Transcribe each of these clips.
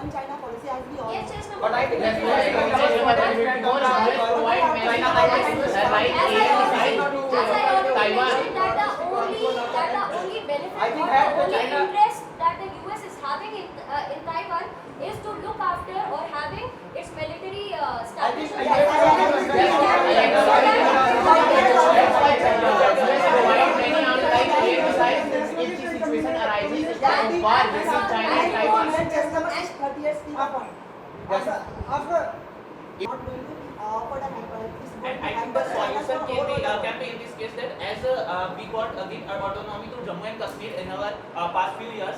one China policy as we all. Yes, yes, no. But I think Yes, that's yes, right. yes, China yes, has yes, provide China right as I already Taiwan. mentioned that the only benefit I think or that the the only China- interest that the US is having in Taiwan is to look after or having its military establishment. Situation arises from war between China and Taiwan. And I think the solution can be in this case that as we got again autonomy to Jammu and Kashmir in our past few years,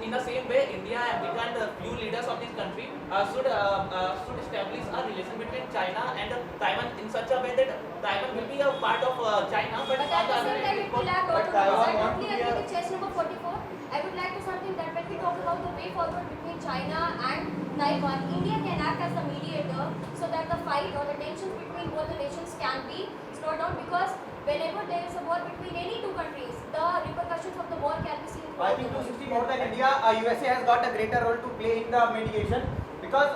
in the same way India and the few leaders of this country should establish a relation between China and Taiwan in such a way that Taiwan will be a part of China, But at the same time, it will lack autonomy. I totally agree with chess number 44. I would like to something that when we talk about the way forward between China and Taiwan, India can act as a mediator so that the fight or the tensions between both the nations can be slowed down, because whenever there is a war between any two countries, the repercussions of the war can be seen. I think 260 more than India, USA has got a greater role to play in the mediation, because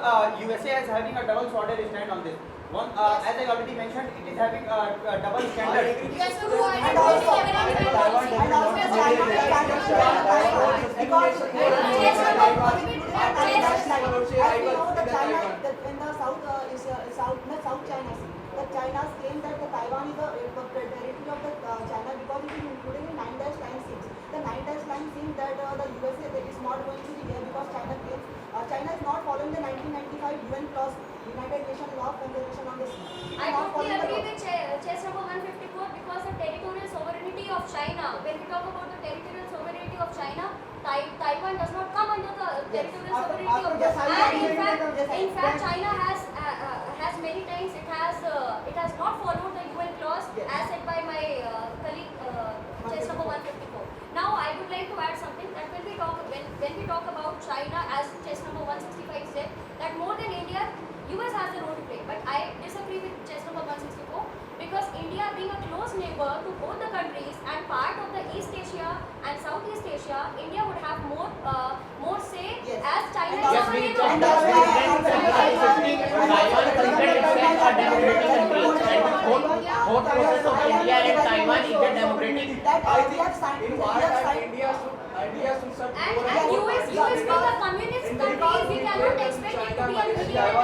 USA is having a double-sworded stand on this. One, as I already mentioned, it is having a double standard. Yes, so who are you going to South China Sea. The China's claim that the Taiwan is the territory of the China because it is included in 9-line seems. The 9-line seems that the USA is not going to be there because China claims China is not following the 1995 UN clause, United Nations Law of Conservation on the Sea. I totally agree with chess number 154 because the territorial sovereignty of China, when we talk about the territorial sovereignty of China, Taiwan does not come under the territorial sovereignty of China. And in fact, China has many times it has not followed the UN clause as said by my colleague chess number 154. Now I would like to add something that when we talk about China, as chess number 165 said, that more than India, US has the role to play. But I disagree with chess number 164 because India being a close neighbor to both the countries and part of the East Asia and Southeast Asia, India would have more say as China is Yes, our we neighbor. checked that Taiwan considered itself a democratic country, and the whole process of India and Taiwan is a democratic. And US being a communist country, we cannot expect it to be a mediator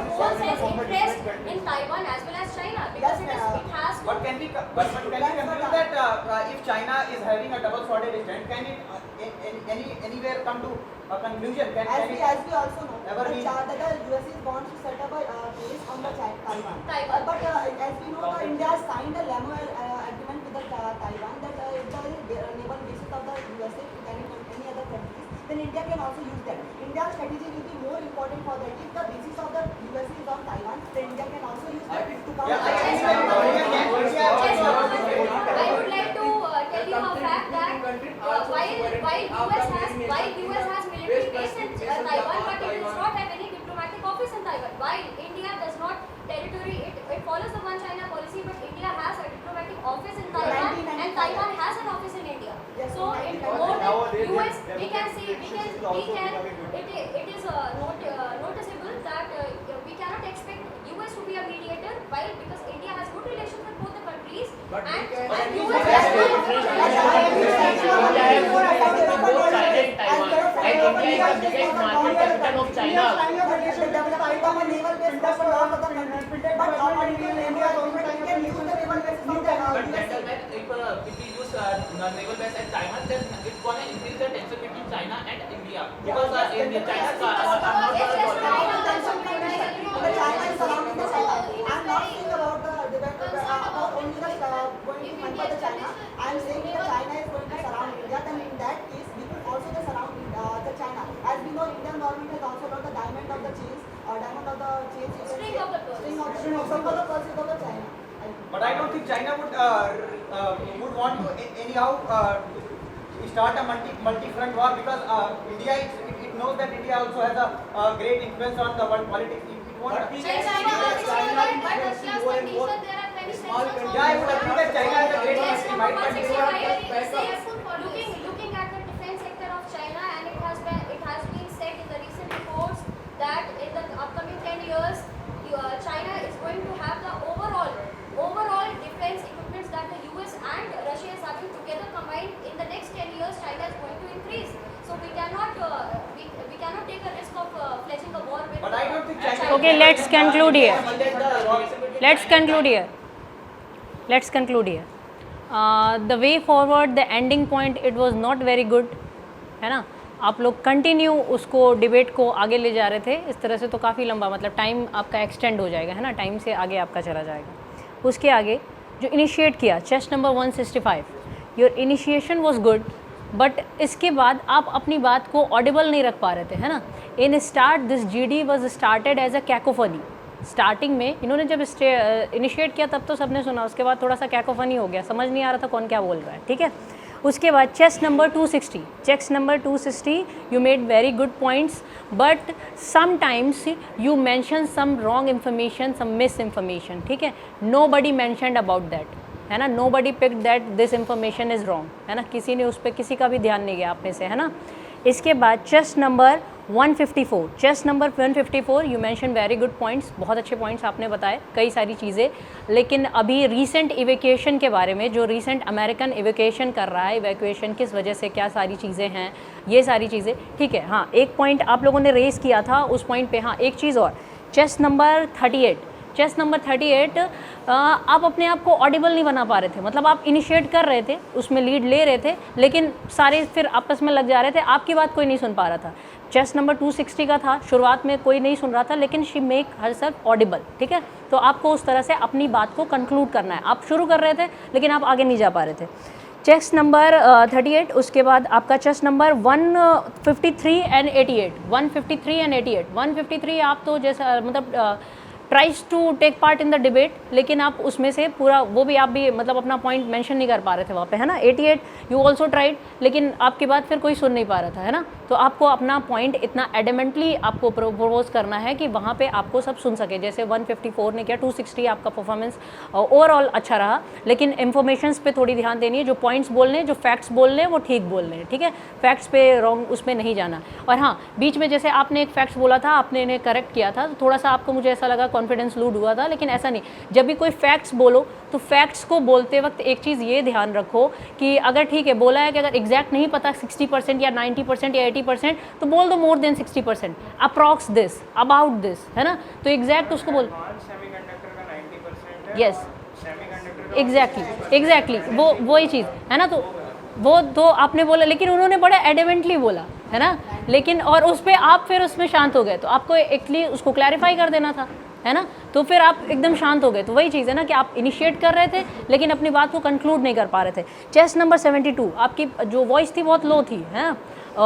because it has interest in Taiwan as well as China because it has to. But can we conclude that if China is having a double-sworded stand, can it anywhere come to a conclusion? As we also know, Never the been- US is born to set up a base on the Taiwan. Taiwan. But as we know, India has signed a LAMO agreement with the Taiwan that if the naval bases of the USA with any other countries, then India can also use that. India's strategy will be more important for that. If the basis of the USA is on Taiwan, then India can also use that to counter. I would like to tell you a fact that while US has military base in Taiwan, but it does not have any diplomatic office in Taiwan. While India does not it follows the one China policy, but India has a diplomatic office in Taiwan and Taiwan has an office in India. So in more than US, we can see it is noticeable that we cannot expect US to be a mediator, while because India has good relations with both the countries and US has Both China and Taiwan, and India is the biggest market capital of China. But gentlemen, if we use naval base at Taiwan, then it's going to increase the tension between China and India because China are not I'm saying that China is going to surround India, then in that case, we could also surround the China. As we know, Indian government has also got the diamond of the chains, String of the pearls. string of the pearls of the China. But I don't think China would want to anyhow start a multi-front war, because India it knows that India also has a great influence on the world politics. It won't. China also, but as last condition there are many sanctions. Yeah, I would agree that China has a great Yes, influence. number Might be 165 says looking at the defense sector of China, and it has been said in the recent Okay, let's conclude here. Let's conclude here. Let's conclude here. The way forward, the ending point, it was not very good, है ना. आप लोग continue उसको debate को आगे ले जा रहे थे इस तरह से, तो काफ़ी लंबा मतलब टाइम आपका एक्सटेंड हो जाएगा, है ना, टाइम से आगे आपका चला जाएगा. उसके आगे जो इनिशिएट किया chest number 165, your initiation was good, but इसके बाद आप अपनी बात को ऑडिबल नहीं रख पा रहे थे, है ना. In start this GD was started as a cacophony. Starting में इन्होंने जब इनिशिएट किया तब तो सबने सुना, उसके बाद थोड़ा सा कैकोफनी हो गया, समझ नहीं आ रहा था कौन क्या बोल रहा है, ठीक है. उसके बाद chest number 260 you made very good points, but sometimes you mention some wrong information, some misinformation है. नोबडी मेंशनड अबाउट दैट, है ना. Nobody picked that this information is wrong, है ना. किसी ने उस पर किसी का भी ध्यान नहीं गया आप में से, है ना. इसके बाद chest number 154 you mention very good points, बहुत अच्छे पॉइंट्स आपने बताए, कई सारी चीज़ें. लेकिन अभी रीसेंट इवैक्यूएशन के बारे में, जो रीसेंट अमेरिकन इवैक्यूएशन कर रहा है, इवैक्यूएशन किस वजह से, क्या सारी चीज़ें हैं, ये सारी चीज़ें, ठीक है. हाँ, एक पॉइंट आप लोगों ने रेज़ किया था, उस पॉइंट पे हाँ एक चीज़ और, चेस्ट नंबर 38 आप अपने आप को ऑडिबल नहीं बना पा रहे थे. मतलब आप इनिशिएट कर रहे थे, उसमें लीड ले रहे थे, लेकिन सारे फिर आपस में लग जा रहे थे, आपकी बात कोई नहीं सुन पा रहा था. चेस्ट नंबर 260 का था, शुरुआत में कोई नहीं सुन रहा था, लेकिन शी मेक हरसेल्फ ऑडिबल, ठीक है. तो आपको उस तरह से अपनी बात को कंक्लूड करना है. आप शुरू कर रहे थे लेकिन आप आगे नहीं जा पा रहे थे. चेस्ट नंबर 38, उसके बाद आपका चेस्ट नंबर 153 एंड 88. 153 आप तो जैसा मतलब tries to take part in the debate, लेकिन आप उसमें से पूरा वो भी आप भी मतलब अपना पॉइंट मेंशन नहीं कर पा रहे थे वहाँ पे, है ना. 88 यू ऑल्सो ट्राइड, लेकिन आपकी बात फिर कोई सुन नहीं पा रहा था, है ना. तो आपको अपना पॉइंट इतना एडमेंटली आपको प्रपोज करना है कि वहाँ पे आपको सब सुन सके. जैसे 154 ने किया, 260 आपका परफॉर्मेंस ओवरऑल अच्छा रहा, लेकिन इन्फॉर्मेशंस पे थोड़ी ध्यान देनी है. जो पॉइंट्स बोलने हैं, जो फैक्ट्स बोलने हैं, वो ठीक बोलने हैं, ठीक है. फैक्ट्स पे रॉन्ग उसमें नहीं जाना. और हाँ, बीच में जैसे आपने एक फैक्ट्स बोला था, आपने इन्हें करेक्ट किया था, तो थोड़ा सा आपको मुझे ऐसा लगा कॉन्फिडेंस लूट हुआ था, लेकिन ऐसा नहीं. जब भी कोई फैक्ट्स बोलो तो फैक्ट्स को बोलते वक्त एक चीज़ ये ध्यान रखो कि अगर ठीक है बोला है कि अगर एग्जैक्ट नहीं पता 60% या 90% या 80%, तो बोल दो more than 60%, approx this, about this, है ना. तो एग्जैक्ट उसको बोल, यस एग्जैक्टली वो वही चीज़ है ना. तो वो तो आपने बोला, लेकिन उन्होंने बड़ा एडमेंटली बोला, है ना. लेकिन और उस पर आप फिर उसमें शांत हो गए, तो आपको एक्चुअली उसको क्लैरिफाई कर देना था, है ना. तो फिर आप एकदम शांत हो गए. तो वही चीज़ है ना कि आप इनिशिएट कर रहे थे लेकिन अपनी बात को कंक्लूड नहीं कर पा रहे थे. चेस्ट नंबर 72 आपकी जो वॉइस थी बहुत लो थी, है ना,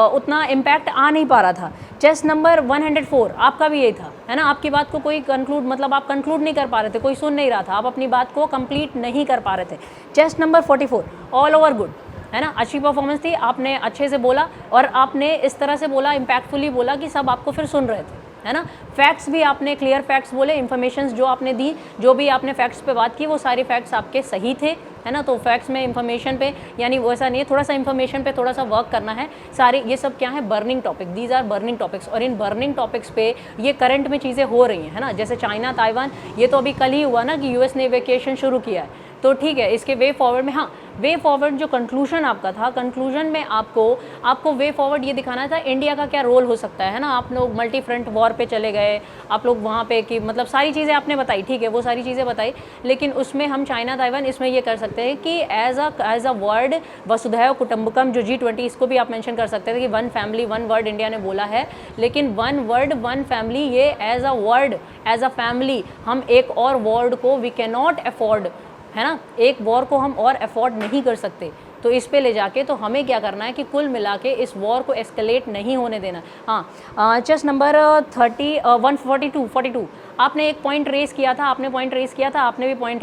उतना इम्पैक्ट आ नहीं पा रहा था. चेस्ट नंबर 104 आपका भी यही था, है ना. आपकी बात को कोई कंक्लूड मतलब आप कंक्लूड नहीं कर पा रहे थे, कोई सुन नहीं रहा था, आप अपनी बात को कंप्लीट नहीं कर पा रहे थे. Chest number 44 all over good, है ना, अच्छी परफॉर्मेंस थी, आपने अच्छे से बोला और आपने इस तरह से बोला, इम्पैक्टफुली बोला कि सब आपको फिर सुन रहे थे, है ना. फैक्ट्स भी आपने क्लियर फैक्ट्स बोले, इन्फॉर्मेशंस जो आपने दी, जो भी आपने फैक्ट्स पे बात की, वो सारे फैक्ट्स आपके सही थे, है ना. तो फैक्ट्स में इन्फॉर्मेशन पे यानी वो ऐसा नहीं है, थोड़ा सा इन्फॉर्मेशन पे थोड़ा सा वर्क करना है. सारे ये सब क्या है, burning topic, these are burning topics, और इन बर्निंग टॉपिक्स पे ये करंट में चीज़ें हो रही हैं, है ना. जैसे चाइना, ताइवान, ये तो अभी कल ही हुआ ना कि यूएस ने वेकेशन शुरू किया है, तो ठीक है. इसके वे फॉरवर्ड में, हाँ वे फॉरवर्ड जो कंक्लूजन आपका था, कंक्लूजन में आपको वे फॉरवर्ड ये दिखाना था इंडिया का क्या रोल हो सकता है ना. आप लोग मल्टी फ्रंट वॉर पे चले गए, आप लोग वहाँ पे कि मतलब सारी चीज़ें आपने बताई, ठीक है, वो सारी चीज़ें बताई, लेकिन उसमें हम चाइना ताइवान इसमें ये कर सकते हैं कि एज अ वर्ड वसुधैव कुटुंबकम, जो G20, इसको भी आप मेंशन कर सकते थे कि one family one word India ने बोला है, लेकिन वन वर्ड वन फैमिली, ये as a word as a family, हम एक और वर्ड को वी कैन नॉट अफोर्ड, है ना, एक वॉर को हम और अफोर्ड नहीं कर सकते. तो इस पे ले जाके तो हमें क्या करना है कि कुल मिला के इस वॉर को एस्केलेट नहीं होने देना. हाँ, चेस्ट नंबर 142 आपने एक पॉइंट रेस किया था, आपने पॉइंट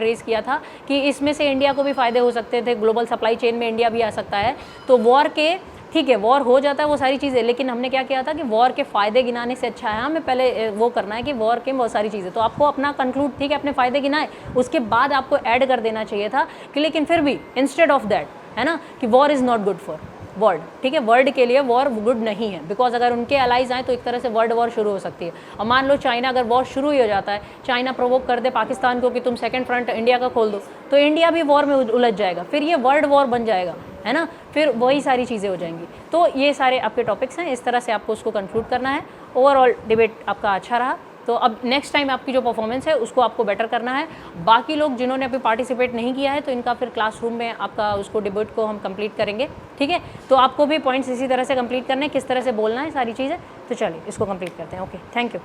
रेस किया था कि इसमें से इंडिया को भी फ़ायदे हो सकते थे, ग्लोबल सप्लाई चेन में इंडिया भी आ सकता है. तो वॉर के, ठीक है, वॉर हो जाता है वो सारी चीज़ें, लेकिन हमने क्या किया था कि वॉर के फ़ायदे गिनाने से अच्छा है हमें पहले वो करना है कि वॉर के बहुत सारी चीज़ें, तो आपको अपना कंक्लूड, ठीक है, अपने फ़ायदे गिनाए, उसके बाद आपको ऐड कर देना चाहिए था कि लेकिन फिर भी इंस्टेड ऑफ दैट, है ना, कि war is not good for world, ठीक है, वर्ल्ड के लिए वॉर गुड नहीं है, बिकॉज अगर उनके अलाइज आए तो एक तरह से वर्ल्ड वॉर शुरू हो सकती है. और मान लो चाइना अगर वॉर शुरू ही हो जाता है, चाइना प्रोवोक कर दे पाकिस्तान को कि तुम सेकंड फ्रंट इंडिया का खोल दो, तो इंडिया भी वॉर में उलझ जाएगा, फिर ये वर्ल्ड वॉर बन जाएगा, है ना, फिर वही सारी चीज़ें हो जाएंगी. तो ये सारे आपके टॉपिक्स हैं, इस तरह से आपको उसको कंक्लूड करना है. ओवरऑल डिबेट आपका अच्छा रहा, तो अब नेक्स्ट टाइम आपकी जो परफॉर्मेंस है उसको आपको बेटर करना है। बाकी लोग जिन्होंने अभी पार्टिसिपेट नहीं किया है तो इनका फिर क्लासरूम में आपका उसको डिबेट को हम कंप्लीट करेंगे, ठीक है। तो आपको भी पॉइंट्स इसी तरह से कंप्लीट करने हैं, किस तरह से बोलना है, सारी चीज़ें। तो चलिए इसको कंप्लीट करते हैं। Okay, thank you.